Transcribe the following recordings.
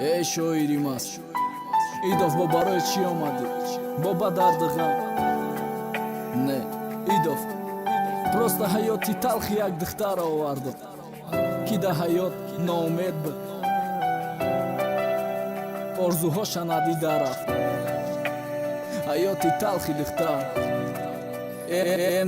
ای شاعری ماست ایداف با برای چی آمده؟ بابا دردغم نه ایداف просто ҳаёти талхи як духтар овардам ки да ҳаёт ноумед буд орзуҳоша надида рафт ҳаёти талхи духтар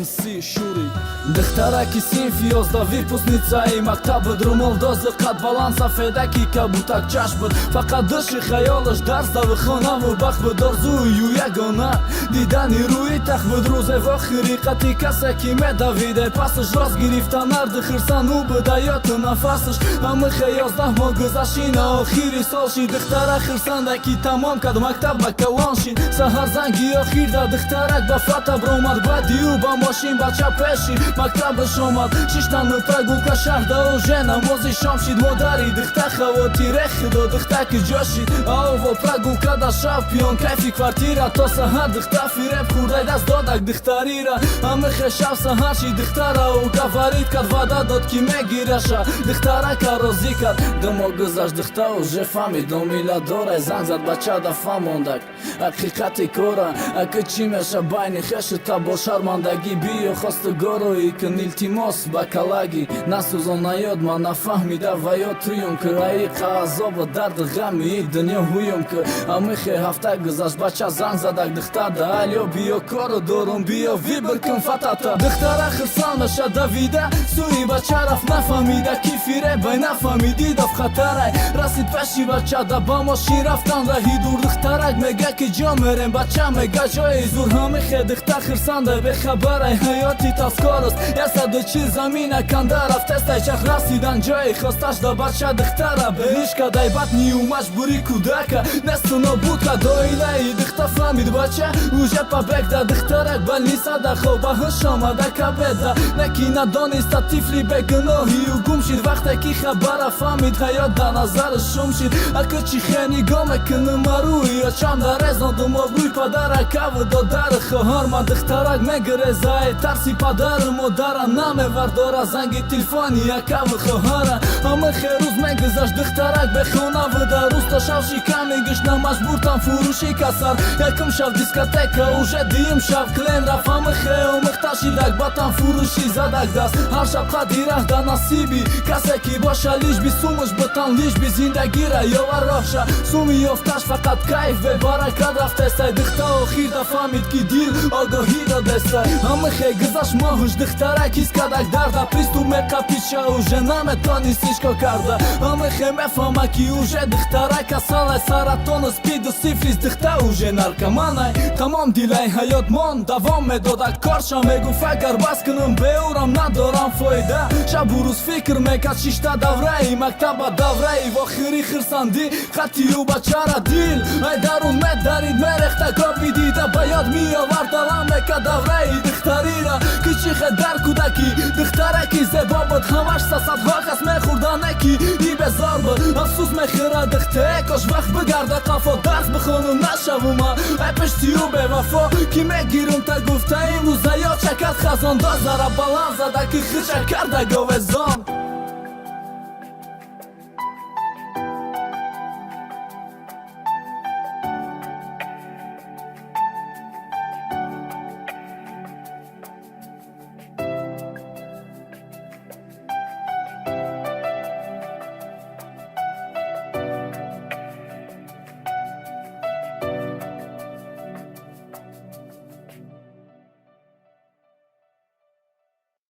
МС Шури духтараки синфи 11 выпускницаи мактаб буд румолдози қад баланд сафедаки кабутак чашм буд фақат души хаёлаш дарс дави хонаву бахт буд орзую ягона дидани рӯи тахт буд рӯзе вохири қати касе ки медавиде пасаш рост гирифта нарди хирсану буд ҳаёту нафасаш ҳамихе 11 моҳ гузаштина охири солши духтара хирсандаки тамом кад мактаб ба калоншин саҳар занги охир да духтарак ба фата бромад бадиу ба мошин бача пеши мактабаш омад шиштану прогулка шаҳрда уже намози шом шид модари духта хавотире худо духтаки ҷошид аво прогулка да шав пиён кайфи квартира то саҳар духта фиреб хурдай даст додак духтарира ҳамихе шав саҳар шид духтарау гаварид кад ваъда дод ки мегираша духтарака розӣ кад думо гузашт духта уже фаҳмид омила дорай занг зад бача да фаҳмондак ҳақиқати кора аки чӣ меша байни хешу та бо шармандагӣ биё хостугорои кун илтимос ба калагӣ насӯзон наёд ман нафаҳмида ва ё туюм ки аиқа азобу дарду ғами и дунё ҳуюм ки ҳамихе ҳафта гузашт бача занг задак духтар да алё биё кору дорум биё вибр кун фатата духтара хирсан меша давида сӯи бача рафт нафаҳмида ки фиребай нафаҳмиди дав хатарай расид пеши бача да ба мошин рафтан раҳи дур духтарак мега ки ҷо мерем бача мега ҷои зур ҳамихе духта хирсандай бехабарай ҳаёти таскорост ясаду чиз замина канда рафтестай чах расидан ҷои хосташ да бача духтара беиш кадай батниу маҷбури кудака несту нобуд кад оилаи духта фаҳмид бача уже побег да духтарак балнисада хоба ҳуш омада кабеда неки надониста тифли бегуноҳию гум шид вақте ки хабара фаҳмид ҳаёт да назару шум шид аку чӣ хенигоҳ мекуну марӯи очам да резонду мобрӯи падаракаву додару хоҳор ман духтарак мегирезаи тарси падару модара намевардора занги телефони якаву хоҳара ҳамихе рӯз мегузашт духтарак бехонаву да рӯз то шав шикам мегишна маҷбуртам фурӯши касар якум шав дискотека уже дуюм шав клен рафт ҳамихе омӯхта шидак батам фурӯши задак даст ҳар шаб қади рафт да насиби касе ки боша лишби сумуш бутан лишби зиндагира ёва роҳша суми ёфташ фақат кайф бебаракат рафтестай духта охир да фаҳмид ки дил огоҳӣ додестай ҳамихе гузашт моҳуш духтарак ҳис кадак дарда приступ меқапиша уже наметонист ишко карда ҳамихе мефаҳма ки уже духтарак касалай саратону спиду сифлис духта уже наркоманай тамом дилай ҳаёт мон давом медодак корша мегуфт агар бас кунам беӯрам надорам фоида шабу рӯз фикр мекард шишта давраи мактаба давраи вохирӣ хирсандӣ хатию бачара дил ай дарун медарид мерехта коби дида ба ёд меовард далам мекард давраи духтарира ки чӣ хедар кудаки духтараки зебо буд ҳамаш сасадҳо кас мехӯрданеки и безор буд афсӯс мехӯра духтае кош вақт бигарда қафо дарс бихону нашавума ай пиштию бевафо ки мегирум та гуфта имрӯз аё чакад хазон дозара баланд зада ки хича карда говезон